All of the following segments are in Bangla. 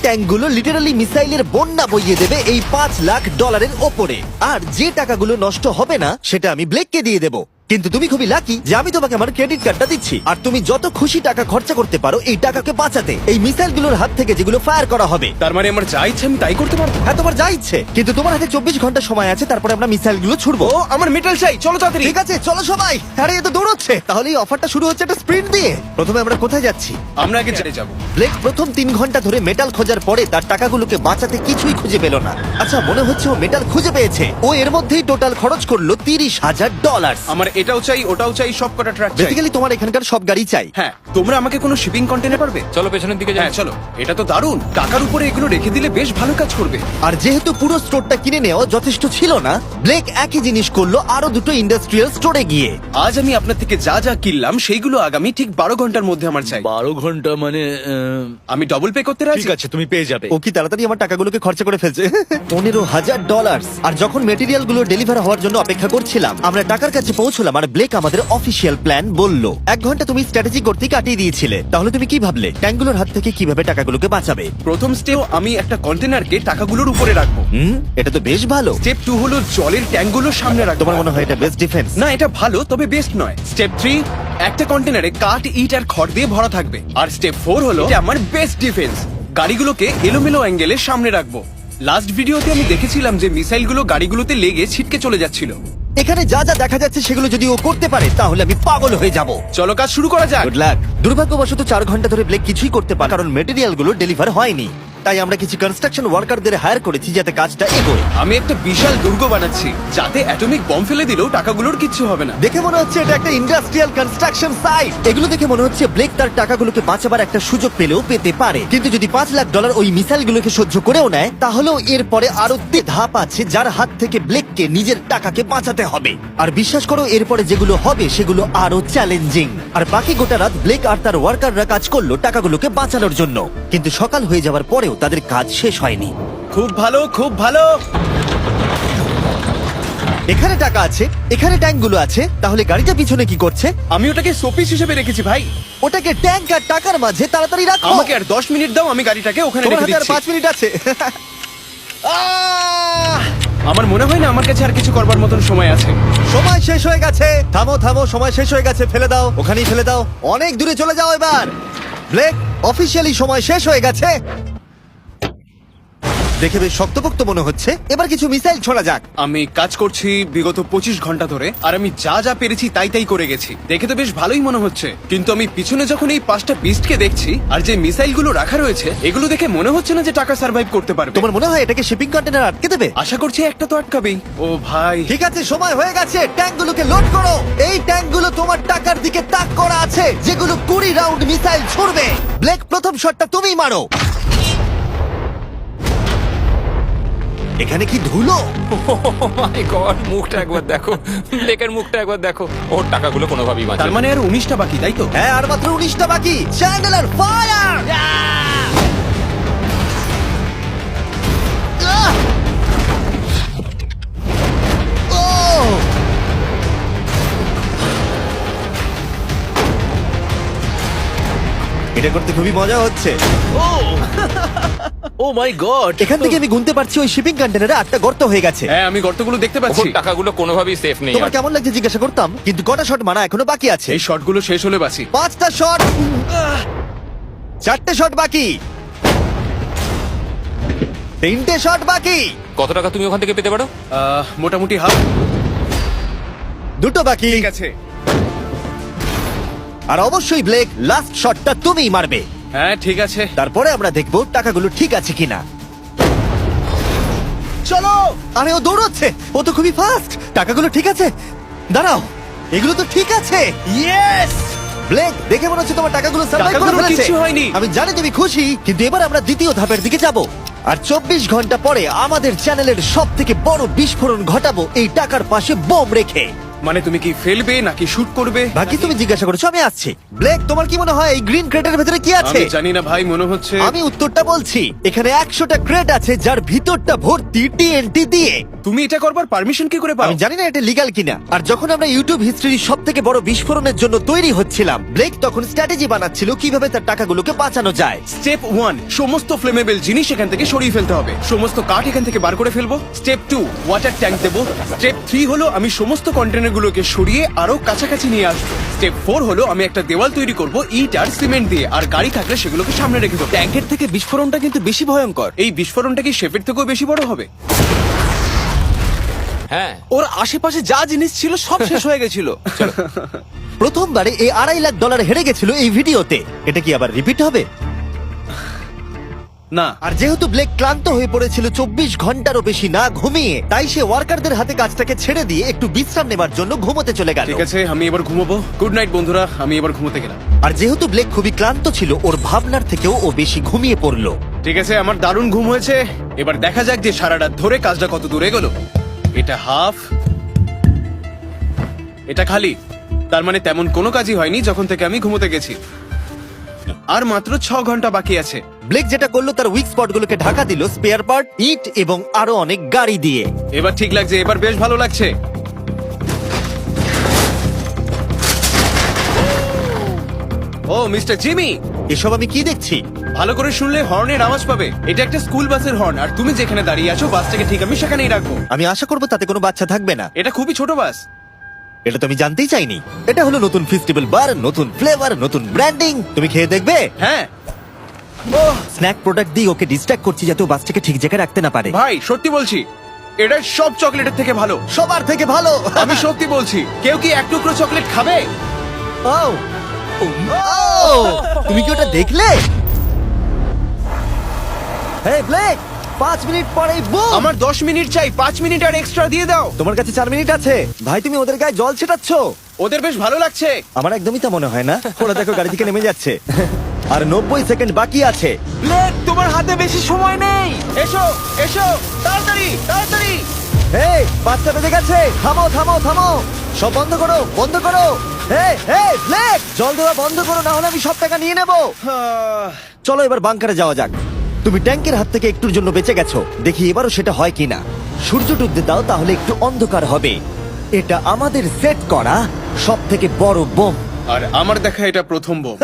ট্যাঙ্কগুলো লিটারালি মিসাইলের বন্যা বইয়ে দেবে এই $5 লাখ ওপরে। আর যে টাকাগুলো নষ্ট হবে না সেটা আমি ব্লেককে দিয়ে দেবো। কিন্তু তুমি খুবই লাকি যে আমি তোমাকে আমার ক্রেডিট কার্ডটা দিচ্ছি, আর তুমি যত খুশি টাকা খরচা করতে পারো এই টাকাকে বাঁচাতে, এই মিসাইলগুলোর হাত থেকে যেগুলো ফায়ার করা হবে। তার মানে আমার যা ইচ্ছে আমি তাই করতে পারবো? হ্যাঁ, তোমার যা ইচ্ছে, কিন্তু তোমার হাতে 24 ঘন্টা সময় আছে, তারপরে আমরা মিসাইলগুলো ছুড়বো। ও আমার মেটাল চাই, চলো তাড়াতাড়ি। ঠিক আছে, চলো সবাই। আরে এ তো দৌড়চ্ছে। তাহলে এই অফারটা শুরু হচ্ছে একটা স্প্রিন্ট দিয়ে। প্রথমে আমরা কোথায় যাচ্ছি? আমরা আগে চলে যাবো। ব্লেক প্রথম 3 ঘন্টা ধরে মেটাল খোঁজার পরে তার টাকাগুলোকে বাঁচাতে কিছুই খুঁজে পেল না। আচ্ছা, মনে হচ্ছে ও মেটাল খুঁজে পেয়েছে। ও এর মধ্যেই টোটাল খরচ করলো $30,000। আমার এটাও চাই, ওটাও চাই, সব কটা ট্রাক চাই। বেসিক্যালি তোমার এখানকার সব গাড়ি চাই। হ্যাঁ, তোমরা আমাকে কোনো শিপিং কন্টেনার পারবে? চলো পেছনের দিকে যাই। হ্যাঁ চলো, এটা তো দারুণ। টাকার উপরে এগুলো রেখে দিলে বেশ ভালো কাজ করবে। আর যেহেতু পুরো স্টোরটা কিনে নেওয়া যথেষ্ট ছিল না, ব্লেক একই জিনিস করলো আরো দুটো ইন্ডাস্ট্রিয়াল স্টোরে গিয়ে। আজ আমি আপনার থেকে যা যা কিনলাম সেইগুলো আগামী ঠিক 12 ঘন্টার মধ্যে আমার চাই। 12 ঘন্টা মানে আমি ডবল পে করতে রাজি। ঠিক আছে, তুমি পেয়ে যাবে। ও কি তাড়াতাড়ি আমার টাকাগুলোকে খরচা করে ফেলছে। $15,000। আর যখন মেটেরিয়াল গুলো ডেলিভার হওয়ার জন্য অপেক্ষা করছিলাম, আমরা টাকার কাছে পৌঁছলাম আর ব্লেক আমাদের অফিসিয়াল প্ল্যান বলল। 1 ঘন্টা তুমি স্ট্র্যাটেজি করতে কাটিয়ে দিয়েছিলে, তাহলে তুমি কি ভাবলে ট্যাঙ্কগুলোর হাত থেকে কিভাবে টাকাগুলোকে বাঁচাবে? প্রথম স্টেপ, আমি একটা কন্টেনারকে টাকাগুলোর উপরে রাখবো। এটা তো বেশ ভালো। স্টেপ 2 হলো জলের ট্যাঙ্কগুলোর সামনে রাখবো। তোমার মনে হয় এটা বেস্ট ডিফেন্স? না, এটা ভালো তবে বেস্ট নয়। স্টেপ 3, একটা কন্টেনারে কাঠ, ইট আর খড় দিয়ে ভরা থাকবে। আর স্টেপ 4 হলো এটা আমার বেস্ট ডিফেন্স, গাড়িগুলোকে এলোমেলো অ্যাঙ্গেলের সামনে রাখবো। লাস্ট ভিডিওতে আমি দেখেছিলাম যে মিসাইলগুলো গাড়িগুলোতে লেগে ছিটকে চলে যাচ্ছিল। এখানে যা যা দেখা যাচ্ছে সেগুলো যদি ও করতে পারে তাহলে আমি পাগল হয়ে যাব। চলো কাজ শুরু করা যাক। Good luck. দুর্ভাগ্যবশত 4 ঘন্টা ধরে ব্লেক কিছুই করতে পারে, কারণ মেটেরিয়াল গুলো ডেলিভার হয়নি। তাই আমরা কিছু কনস্ট্রাকশন ওয়ার্কারদের হায়ার করেছি যাতে কাজটা এগোয়। আমি একটা বিশাল দুর্গ বানাচ্ছি যাতে অ্যাটমিক বম ফেলে দিলেও টাকাগুলোর কিচ্ছু হবে না। দেখে মনে হচ্ছে এটা একটা ইন্ডাস্ট্রিয়াল কনস্ট্রাকশন সাইট। এগুলো দেখে মনে হচ্ছে ব্লেক তার টাকাগুলোকে বাঁচাবার একটা সুযোগ পেলেও পেতে পারে, কিন্তু যদি $5 লাখ ওই মিসাইলগুলোকে সহ্য করেও নেয়, তাহলেও এরপরে আরো ধাপ আছে যার হাত থেকে ব্লেককে নিজের টাকাকে বাঁচাতে হবে। আর বিশ্বাস করো, এরপরে যেগুলো হবে সেগুলো আরো চ্যালেঞ্জিং। আর বাকি গোটা রাত ব্লেক আর তার ওয়ার্কাররা কাজ করলো টাকাগুলোকে বাঁচানোর জন্য, কিন্তু সকাল হয়ে যাওয়ার পরেও তাদের কাজ শেষ হয়নি। খুব ভালো, খুব ভালো। এখানে টাকা আছে, এখানে ট্যাঙ্কগুলো আছে, তাহলে গাড়িটা পিছনে কি করছে? আমি ওটাকে শোপিস হিসেবে রেখেছি ভাই। ওটাকে ট্যাঙ্ক আর টাকার মাঝে তাড়াতাড়ি রাখো। আমাকে আর 10 মিনিট দাও, আমি গাড়িটাকে ওখানে তোমার রেখে হাতে আর দিচ্ছি। 5 মিনিট আছে। আমার মনে হয় না আমার কাছে আর কিছু করবার মতন সময় আছে। সময় শেষ হয়ে গেছে। থামো থামো, সময় শেষ হয়ে গেছে। ফেলে দাও, ওখানেই ফেলে দাও। অনেক দূরে চলে যাও এবার। ব্লেক, অফিসিয়ালি সময় শেষ হয়ে গেছে। দেখে বেশ শক্তপোক্ত মনে হচ্ছে। এবার কিছু মিসাইল ছোড়া যাক। আমি কাজ করছি বিগত 25 ঘন্টা ধরে, আর আমি যা যা পেরেছি তাই তাই করে গেছি। দেখে তো বেশ ভালোই মনে হচ্ছে, কিন্তু আমি পিছনে যখন এই 5টা বিস্টকে দেখছি আর যে মিসাইলগুলো রাখা রয়েছে, এগুলো দেখে মনে হচ্ছে না যে টাকা সার্ভাইভ করতে পারবে। তোমার মনে হয় এটাকে শিপিং কন্টেনার আটকে দেবে? আশা করছি একটা তো আটকাবেই। ও ভাই, ঠিক আছে, সময় হয়ে গেছে। ট্যাঙ্কগুলোকে লোড করো। এই ট্যাঙ্কগুলো তোমার টাকার দিকে তাক করা আছে, যেগুলো 20 রাউন্ড মিসাইল ছুড়বে। ব্লেক, প্রথম শটটা তুমিই মারো। এখানে কি ধুলো! মাই গড, মুখটা একবার দেখো, ব্লেকের মুখটা একবার দেখো। ওর টাকাগুলো কোনোভাবেই তার বাঁচবে। মানে আর 19টা বাকি, তাই তো? হ্যাঁ, আর মাত্র 19টা বাকি। Chandler, fire! এটা করতে খুবই মজা হচ্ছে। ও মাই গড! এখান থেকে আমি গুনতে পারছি ওই শিপিং কন্টেনারে 8টা গর্ত হয়ে গেছে। হ্যাঁ, আমি গর্তগুলো দেখতে ওর পাচ্ছি। টাকাগুলো কোনোভাবেই সেফ নেই। তোমার আর কেমন লাগছে জিজ্ঞাসা করতাম, কিন্তু কটা শট মারা এখনো বাকি আছে। এই শটগুলো শেষ হলে বাঁচি। 5টা শট, 4টে শট বাকি, 3টে শট বাকি, কত টাকা তুমি ওখান থেকে পেতে পারো? মোটামুটি হাফ। 2টো বাকি। ঠিক আছে। আর অবশ্যই ব্লেক, লাস্ট শটটা তুমিই মারবে। হ্যাঁ ঠিক আছে। তারপরে আমরা দেখবো টাকাগুলো ঠিক আছে কিনা। চলো। আরে ও দৌড়চ্ছে, ও তো খুবই ফাস্ট। টাকাগুলো ঠিক আছে? দাঁড়াও, এগুলো তো ঠিক আছে। ইয়েস! ব্লেক, দেখে মনে হচ্ছে তোমার টাকাগুলো সার্ভাইভ করে টাকাগুলোর ফেলেছে। কিচ্ছু হয়নি। আমি জানি তুমি খুশি, কিন্তু এবার আমরা দ্বিতীয় ধাপের দিকে যাব। আর 24 ঘন্টা পরে আমাদের চ্যানেলের সব থেকে বড় বিস্ফোরণ ঘটাবো এই টাকার পাশে বোম রেখে। মানে তুমি কি ফেলবে নাকি শুট করবে? বাকি তুমি জিজ্ঞাসা করেছো, আমি আসছি। ব্লেক, তোমার কি মনে হয় এই গ্রিন ক্রেটের ভেতরে কি আছে? আমি জানি না ভাই, মনে হচ্ছে আমি উত্তরটা বলছি। এখানে 100টা ক্রেট আছে যার ভিতরটা ভর্তি টিএনটি দিয়ে। তুমি এটা করবার পারমিশন কি করে পাও? আমি জানি না এটা লিগ্যাল কিনা। আর যখন আমরা ইউটিউব হিস্ট্রির সব থেকে বড় বিস্ফোরণের জন্য তৈরি হচ্ছিলাম, ব্লেক তখন স্ট্র্যাটেজি বানাচ্ছিল কিভাবে তার টাকাগুলোকে বাঁচানো যায়। স্টেপ 1, সমস্ত ফ্লেমেবল জিনিস এখান থেকে সরিয়ে ফেলতে হবে, সমস্ত কাঠ এখান থেকে বার করে ফেলবো। স্টেপ 2, ওয়াটার ট্যাঙ্ক দেবো। স্টেপ 3 হলো আমি সমস্ত কন্টেনারগুলোকে সরিয়ে আরো কাছাকাছি নিয়ে আসবো। স্টেপ 4 হলো আমি একটা দেওয়াল তৈরি করব ইট আর সিমেন্ট দিয়ে, আর গাড়ি থাকলে সেগুলোকে সামনে রেখে দেবো। ট্যাঙ্কের থেকে বিস্ফোরণটা কিন্তু বেশি ভয়ঙ্কর। এই বিস্ফোরণটা কি শেপের থেকেও বেশি বড় হবে? হ্যাঁ, ওর আশেপাশে যা জিনিস ছিল সব শেষ হয়ে গেছিল। প্রথমবারে এই $2.5 লাখ হেরে গেছিল এই ভিডিওতে। এটা কি আবার রিপিট হবে? না, আর যেহেতু ব্লেক ক্লান্ত হয়ে পড়েছিল 24 ঘন্টারও বেশি না ঘুমিয়ে, তাই সে ওয়ার্কারদের হাতে কাজটাকে ছেড়ে দিয়ে একটু বিশ্রাম নেবার জন্য ঘুমোতে চলে গেল। ঠিক আছে, আমি এবার ঘুমাবো। গুড নাইট বন্ধুরা, আমি এবার ঘুমোতে গেলাম। আর যেহেতু ব্লেক খুবই ক্লান্ত ছিল, ওর ভাবনার থেকেও ও বেশি ঘুমিয়ে পড়লো। ঠিক আছে, আমার দারুণ ঘুম হয়েছে। এবার দেখা যাক যে সারা রাত ধরে কাজটা কত দূরে গেল। এটা হাফ, এটা খালি। তার মানে তেমন কোনো কাজই হয়নি যখন থেকে আমি ঘুমোতে গেছি। আর মাত্র 6 ঘন্টা বাকি আছে। ব্লেক যেটা করলো তার উইক স্পটগুলোকে ঢাকা দিল স্পেয়ার পার্ট, ইট এবং আরো অনেক গাড়ি দিয়ে। এবার ঠিক লাগছে, এবার বেশ ভালো লাগছে। ও মিস্টার জিমি, এসব আমি কি দেখছি? ভালো করে শুনলে হর্নের আওয়াজ পাবে। এটা একটা স্কুল বাসের হর্ন, আর তুমি যেখানে দাঁড়িয়ে আছো বাসটাকে ঠিক আমি সেখানেই রাখবো। আমি আশা করবো তাতে কোনো বাচ্চা থাকবে না। এটা খুবই ছোট বাস। এটা তো আমি জানতেই চাইনি। এটা হলো নতুন ফেস্টিভ্যাল বার, নতুন ফ্লেভার, নতুন ব্র্যান্ডিং। তুমি খেয়ে দেখবে? হ্যাঁ স্ন্যাক প্রোডাক্ট দিয়ে ওকে ডিস্ট্র্যাক্ট করছি যাতে ও বাসটাকে ঠিক জায়গায় রাখতে না পারে। ভাই, সত্যি বলছি, এটা সব চকলেটের থেকে ভালো। সবার থেকে ভালো। আমি সত্যি বলছি। কেউ কি এক টুকরো চকলেট খাবে? ও, ও, তুমি কি ওটা দেখলে? হেই ব্লেক, 5 মিনিট পরেই বুম। আমার 10 মিনিট চাই, 5 মিনিট আর এক্সট্রা দিয়ে দাও। তোমার কাছে 4 মিনিট আছে। ভাই, তুমি ওদের গায়ে জল ছেটাচ্ছ। ওদের বেশ ভালো লাগছে। আমার একদমই তা মনে হয় না। ওরা দেখো গাড়ি থেকে নেমে যাচ্ছে। আর 90 সেকেন্ড বাকি আছে। ব্লেক, তোমার হাতে বেশি সময় নেই। এসো এসো, তাড়াতাড়ি তাড়াতাড়ি। এই, 5টা বেজে গেছে। থামো থামো থামো, সব বন্ধ করো, বন্ধ করো। এই এই ব্লেক, জল দেওয়া বন্ধ করো, না হলে আমি সব টাকা নিয়ে নেব। চলো এবার বাংকারে যাওয়া যাক। তুমি ট্যাঙ্কের হাত থেকে একটুর জন্য বেঁচে গেছো। দেখি এবারও সেটা হয় কিনা। সূর্য ডুবতে দাও, তাহলে একটু অন্ধকার হবে। এটা আমাদের সেট করা সব থেকে বড় বোম। আর আমার দেখা এটা প্রথম বোম।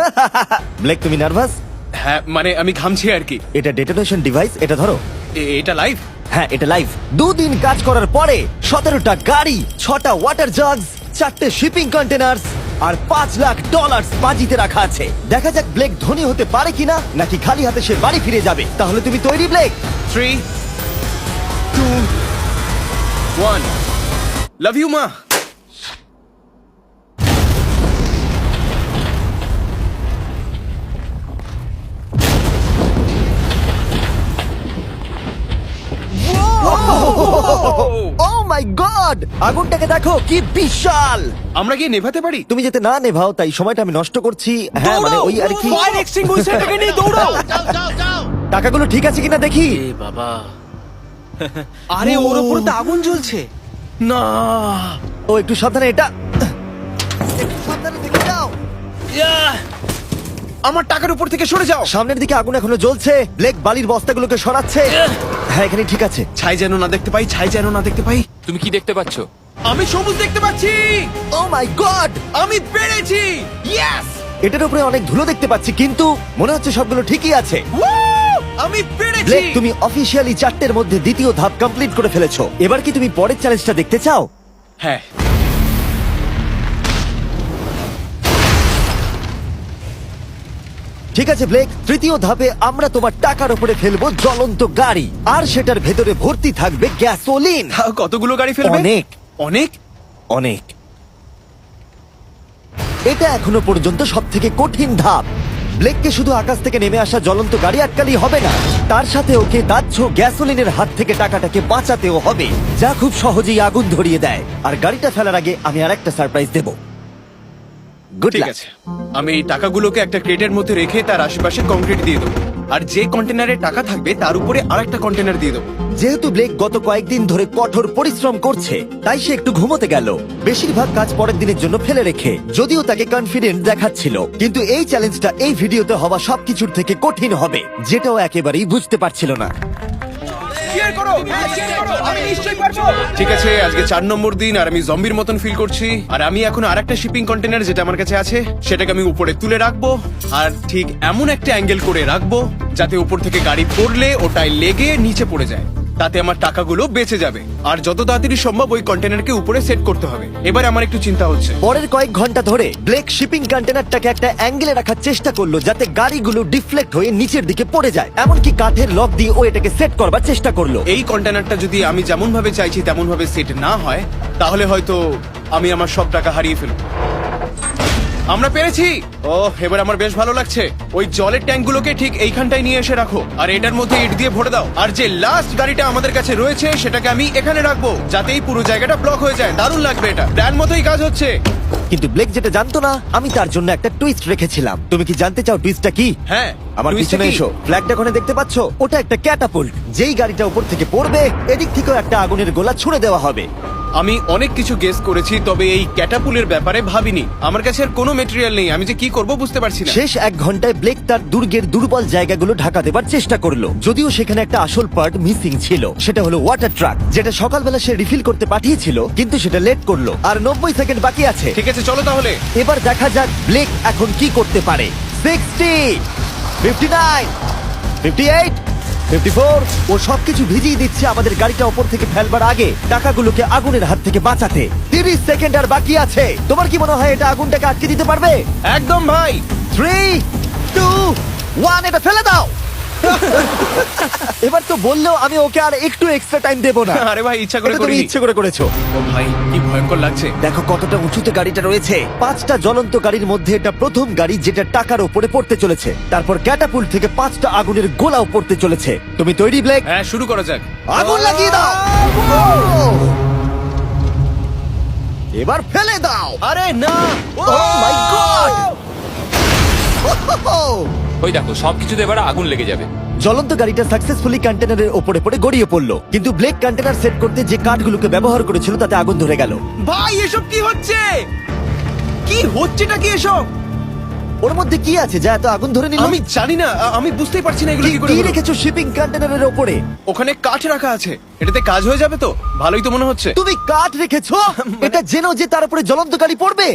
ব্লেক, তুমি নার্ভাস? হ্যাঁ, মানে আমি ঘামছি আর কি। এটা ডেটোনেশন ডিভাইস, এটা ধরো। এটা লাইভ? হ্যাঁ, এটা লাইভ। 2 দিন কাজ করার পরে 17টা গাড়ি, 6টা ওয়াটার জাগস, 4টে শিপিং কন্টেনার্স আর $5 লাখ বাজিতে রাখা আছে। দেখা যাক ব্লেক ধনী হতে পারে কিনা, নাকি খালি হাতে সে বাড়ি ফিরে যাবে। তাহলে তুমি তৈরি ব্লেক? 3, 2, 1। লাভ ইউ মা। ও মাই গড, আগুনটাকে দেখো কি বিশাল। আমরা গিয়ে নেভাতে পারি? তুমি যেতে না নেভাও, তাই সময়টা আমি নষ্ট করছি। হ্যাঁ, মানে ওই আর কি। ফায়ার এক্সটিংগুইশারটাকে নিয়ে দৌড়াও। টাকাগুলো ঠিক আছে কিনা দেখি। এ বাবা, আরে ওর উপর তো আগুন জ্বলছে। না। ও একটু সাবধানে, এটা একটু সাবধানে থেকে যাও। আমার টাকার উপর থেকে সরে যাও। সামনের দিকে আগুন এখনো জ্বলছে। ব্লেক বালির বস্তাগুলোকে সরাচ্ছে। হ্যাঁ, এখানে ঠিক আছে। ছাই যেন না দেখতে পাই, ছাই যেন না দেখতে পাই। তুমি কি দেখতে পাচ্ছ? আমি সবুজ দেখতে পাচ্ছি। ও মাই গড, আমি পেরেছি। ইয়েস, এটার উপরে অনেক ধুলো দেখতে পাচ্ছি, কিন্তু মনে হচ্ছে সবগুলো ঠিকই আছে। আমি পেরেছি। ব্লেক, তুমি অফিসিয়ালি 4টের মধ্যে দ্বিতীয় ধাপ কমপ্লিট করে ফেলেছো। এবার কি তুমি পরের চ্যালেঞ্জটা দেখতে চাও? হ্যাঁ, ঠিক আছে ব্লেক, তৃতীয় ধাপে আমরা তোমার টাকার উপরে ফেলবো জ্বলন্ত গাড়ি, আর সেটার ভেতরে ভর্তি থাকবে গ্যাসোলিন। কতগুলো গাড়ি ফেলবে? অনেক অনেক। অনেক। এটা এখনো পর্যন্ত সব থেকে কঠিন ধাপ। ব্লেককে শুধু আকাশ থেকে নেমে আসা জ্বলন্ত গাড়ি আটকালেই হবে না, তার সাথে ওকে দাহ্য গ্যাসোলিনের হাত থেকে টাকাটাকে বাঁচাতেও হবে, যা খুব সহজেই আগুন ধরিয়ে দেয়। আর গাড়িটা ফেলার আগে আমি আরেকটা সারপ্রাইজ দেব। গুড ঠিক লাক। আছে, আমি এই টাকাগুলোকে একটা ক্রেটের মধ্যে রেখে তার আশেপাশে কংক্রিট দিয়ে দেবো। আর যে কন্টেনারে টাকা থাকবে তার উপরে আরেকটা কন্টেনার দিয়ে দেবো। যেহেতু ব্লেক গত কয়েকদিন ধরে কঠোর পরিশ্রম করছে তাই সে একটু ঘুমোতে গেল, বেশিরভাগ কাজ পরের দিনের জন্য ফেলে রেখে, যদিও তাকে কনফিডেন্ট দেখাচ্ছিল। কিন্তু এই চ্যালেঞ্জটা এই ভিডিওতে হওয়া সবকিছুর থেকে কঠিন হবে, যেটাও একেবারেই বুঝতে পারছিল না। ঠিক আছে, আজকে 4 নম্বর দিন আর আমি জম্বির মতন ফিল করছি। আর আমি এখন আরেকটা শিপিং কন্টেনার যেটা আমার কাছে আছে সেটাকে আমি উপরে তুলে রাখবো, আর ঠিক এমন একটা অ্যাঙ্গেল করে রাখবো যাতে উপর থেকে গাড়ি পড়লে ওটাই লেগে নিচে পড়ে যায়, তাতে আমার টাকাগুলো বেঁচে যাবে। আর যত তাড়াতাড়ি সম্ভব ওই কন্টেনারকে উপরে সেট করতে হবে। এবার আমার একটু চিন্তা হচ্ছে। পরের কয়েক ঘন্টা ধরে ব্লেক শিপিং কন্টেনারটাকে একটা অ্যাঙ্গেলে রাখার চেষ্টা করলো যাতে গাড়িগুলো ডিফ্লেক্ট হয়ে নিচের দিকে পড়ে যায়। এমনকি কাঠের লক দিয়ে ও এটাকে সেট করবার চেষ্টা করলো। এই কন্টেনারটা যদি আমি যেমন ভাবে চাইছি তেমন ভাবে সেট না হয় তাহলে হয়তো আমি আমার সব টাকা হারিয়ে ফেলব। আমরা পেরেছি। ও, এবার আমার বেশ ভালো লাগছে। ওই জলের ট্যাঙ্কগুলোকে ঠিক এইখানটায় নিয়ে এসে রাখো, আর এটার মধ্যে ইট দিয়ে ভরে দাও। আর যে লাস্ট গাড়িটা আমাদের কাছে রয়েছে সেটাকে আমি এখানে রাখবো যাতে এই পুরো জায়গাটা ব্লক হয়ে যায়। দারুণ লাগবে, এটা প্ল্যান মতোই কাজ হচ্ছে। কিন্তু ব্লেক যেটা জানতো না, আমি তার জন্য একটা টুইস্ট রেখেছিলাম। তুমি কি জানতে চাও টুইস্টটা কি? হ্যাঁ, আমার টুইস্টটা পিছনে কি? এসো। ফ্ল্যাগটা ওখানে দেখতে পাচ্ছো? ওটা একটা ক্যাটাপুল্ট। যেই গাড়িটা উপর থেকে পড়বে এদিক থেকেও একটা আগুনের গোলা ছুড়ে দেওয়া হবে। আমি অনেক কিছু গেস করেছি, তবে এই ক্যাটাপুলের ব্যাপারে ভাবিনি। আমার কাছে আর কোনো মেটেরিয়াল নেই, আমি যে কি করব বুঝতে পারছি না। শেষ 1 ঘন্টায় ব্লেক তার দুর্গের দুর্বল জায়গাগুলো ঢাকা দেবার চেষ্টা করলো, যদিও সেখানে একটা আসল পার্ট মিসিং ছিল। সেটা হলো ওয়াটার ট্রাক, যেটা সকালবেলা সে রিফিল করতে পাঠিয়েছিল, কিন্তু সেটা লেট করলো। আর 90 সেকেন্ড বাকি আছে। ঠিক আছে, চলো তাহলে। এবার দেখা যাক ব্লেক এখন কি করতে পারে। 60, 59, 58, 54। ও সবকিছু ভিজিয়ে দিচ্ছে আমাদের গাড়িটা ওপর থেকে ফেলবার আগে টাকাগুলোকে আগুনের হাত থেকে বাঁচাতে। 30 সেকেন্ড আর বাকি আছে। তোমার কি মনে হয় এটা আগুনটাকে আটকে দিতে পারবে? একদম ভাই। 3, 2, 1, এটা ফেলে দাও। এবার তো বললেও আমি ওকে আর একটু এক্সট্রা টাইম দেবো না। আরে ভাই, ইচ্ছা করে এটা তুমি করিনি। ইচ্ছে করে করেছো। ও ভাই, কি ভয়ঙ্কর লাগছে। দেখো কতটা উঁচুতে গাড়িটা রয়েছে। 5টা জ্বলন্ত গাড়ির মধ্যে এটা প্রথম গাড়ি যেটা টাকার উপরে পড়তে চলেছে। তারপর ক্যাটাপুল্ট থেকে 5টা আগুনের গোলাও পড়তে চলেছে। তুমি তৈরি ব্লেক? হ্যাঁ, শুরু করা যাক। আগুন লাগিয়ে দাও। এবার ফেলে দাও। আরে না, ও মাই গড! ওই দেখো সবকিছুতে এবার আগুন লেগে যাবে। জ্বলন্ত গাড়িটা সাকসেসফুলি কন্টেনারের ওপরে পড়ে গড়িয়ে পড়লো, কিন্তু ব্লেক কন্টেনার সেট করতে যে কাঠগুলোকে ব্যবহার করেছিল তাতে আগুন ধরে গেল। ভাই এসব কি হচ্ছে? কি হচ্ছেটা কি এসব? ওর মধ্যে কি আছে যা এত আগুন ধরে নিল? আমি জানি না, আমি বুঝতেই পারছি না এগুলো কি করে কি হলো। রেখেছো শিপিং কন্টেনারের ওপরে? ওখানে কাঠ রাখা আছে, এটাতে কাজ হয়ে যাবে তো? ভালোই তো মনে হচ্ছে। তুমি কাঠ রেখেছো? এটা জেনো যে তার উপরে জ্বলন্ত গাড়ি পড়বে।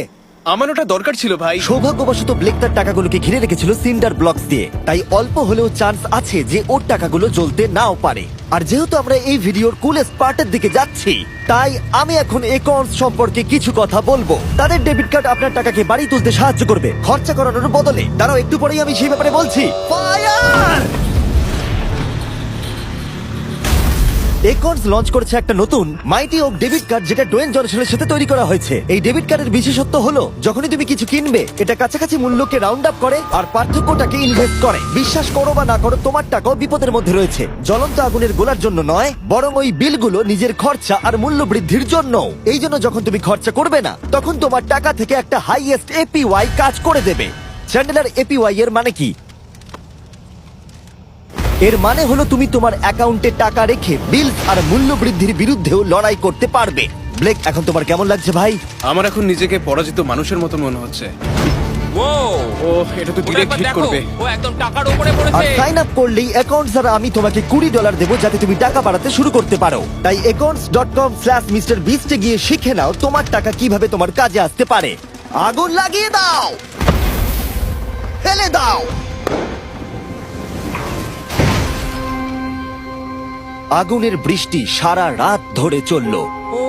আমার ওটা দরকার ছিল ভাই। সৌভাগ্যবশত ব্লেক তার টাকাগুলোকে ঘিরে রেখেছিল সিন্ডার ব্লকস দিয়ে, তাই অল্প হলেও চান্স আছে যে ওর টাকাগুলো জ্বলতে নাও পারে। আর যেহেতু আমরা এই ভিডিওর কুলেস্ট পার্টের দিকে যাচ্ছি, তাই আমি এখন একর্স সম্পর্কে কিছু কথা বলবো। তাদের ডেবিট কার্ড আপনার টাকাকে বাড়ি তুলতে সাহায্য করবে খরচা করানোর বদলে। দাঁড়াও, একটু পরেই আমি সেই ব্যাপারে বলছি। ফায়ার! একর্স লঞ্চ করেছে একটা নতুন মাইটি ওক ডেবিট কার্ড, যেটা ডোয়েন জনসনের সাথে তৈরি করা হয়েছে। এই ডেবিট কার্ডের বিশেষত্ব হলো যখনই তুমি কিছু কিনবে এটা কাছাকাছি মূল্যকে রাউন্ড আপ করে আর পার্থক্যটাকে ইনভেস্ট করে। বিশ্বাস করো বা না করো, তোমার টাকাও বিপদের মধ্যে রয়েছে। জ্বলন্ত আগুনের গোলার জন্য নয়, বরং ওই বিলগুলো নিজের খরচা আর মূল্য বৃদ্ধির জন্য। এই জন্য যখন তুমি খরচা করবে না তখন তোমার টাকা থেকে একটা হাইয়েস্ট এপিওয়াই কাজ করে দেবে। চ্যান্ডেলার, এপিওয়াই এর মানে কি? এর মানে হলো তুমি তোমার অ্যাকাউন্টে টাকা রেখে বিলস আর মূল্য বৃদ্ধির বিরুদ্ধেও লড়াই করতে পারবে। ব্লেক, এখন তোমার কেমন লাগছে ভাই? আমার এখন নিজেকে পরাজিত মানুষের মতো মনে হচ্ছে। ও ও, এটা তো ওটা ডিরেক্ট একবার হিট দেখো, করবে। ও একদম টাকার উপরে আর পড়েছে। সাইন আপ করলেই অ্যাকাউন্ট দ্বারা আমি তোমাকে $20 দেবো যাতে তুমি টাকা বাড়াতে শুরু করতে পারো। তাই accounts.com/MrBeast এ গিয়ে শিখে নাও তোমার টাকা কিভাবে তোমার কাজে আসতে পারে। আগুন লাগিয়ে দাও, ফেলে দাও। আগুনের বৃষ্টি সারা রাত ধরে চলল, ও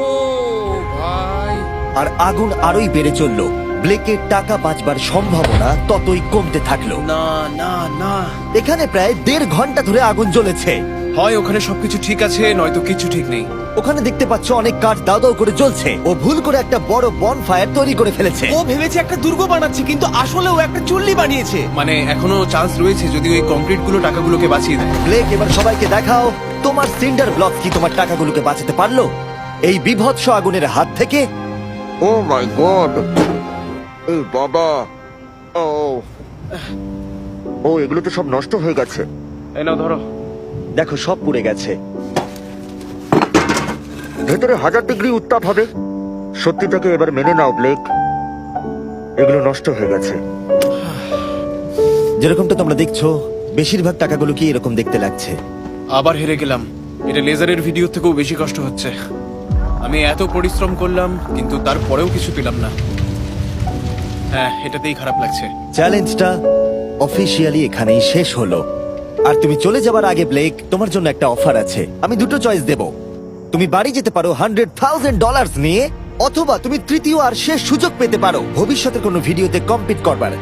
ভাই, আর আগুন আরোই বেড়ে চলল। ব্লেকের টাকা বাঁচবার সম্ভাবনা ততই কমতে থাকলো। না না না, এখানে প্রায় 1.5 ঘন্টা ধরে আগুন জ্বলেছে। হয় ওখানে সবকিছু ঠিক আছে, নয়তো কিছু ঠিক নেই। ওখানে দেখতে পাচ্ছ অনেক কাঠ দাও দাও করে জ্বলছে। ও ভুল করে একটা বড় বনফায়ার তৈরি করে ফেলেছে। ও ভেবেছে একটা দুর্গ বানাচ্ছে, কিন্তু আসলে ও একটা চুল্লি বানিয়েছে। মানে এখনো চান্স রয়েছে যদি ওই কংক্রিট গুলো টাকাগুলোকে বাঁচিয়ে দেয়। ব্লেক, এবার সবাইকে দেখাও তোমার সিন্ডার ব্লক কি তোমার টাকাগুলোকে বাঁচাতে পারলো এই বিভৎস আগুনের হাত থেকে। ও মাই গড! ও বাবা! ও ও এগুলো তো সব নষ্ট হয়ে গেছে। এই নাও ধরো। দেখো সব পুড়ে গেছে। ভেতরে 1000 ডিগ্রি উত্তাপ হবে। সত্যিটাকে এবার মেনে নাও ব্লেক, এগুলো নষ্ট হয়ে গেছে। যেরকমটা তোমরা দেখছো বেশিরভাগ টাকাগুলো কি এরকম দেখতে লাগছে। আবার হেরে গেলাম। এটা লেজারের ভিডিও থেকেও বেশি কষ্ট হচ্ছে। আমি এত পরিশ্রম করলাম কিন্তু তারপরেও কিছু পেলাম না। হ্যাঁ, এটাতেই খারাপ লাগছে। চ্যালেঞ্জটা অফিসিয়ালি এখানেই শেষ হলো। আর তুমি চলে যাবার আগে ব্লেক, তোমার জন্য একটা অফার আছে। আমি দুটো চয়েস দেব। তুমি বাড়ি যেতে পারো $100,000 নিয়ে, অথবা তুমি তৃতীয় আর শেষ সুযোগ পেতে পারো ভবিষ্যতের কোনো ভিডিওতে কম্পিট করবার।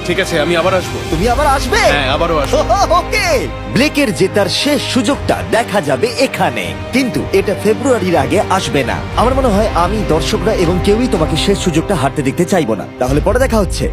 ঠিক আছে, আমি আবার আসবো। তুমি আবার আসবে? হ্যাঁ, আবারও আসবো। ওকে, ব্লেকের জেতার শেষ সুযোগটা দেখা যাবে এখানে, কিন্তু এটা ফেব্রুয়ারির আগে আসবে না। আমার মনে হয় আমি, দর্শকরা এবং কেউই তোমাকে শেষ সুযোগটা হারতে দেখতে চাইবো না। তাহলে পরে দেখা হচ্ছে।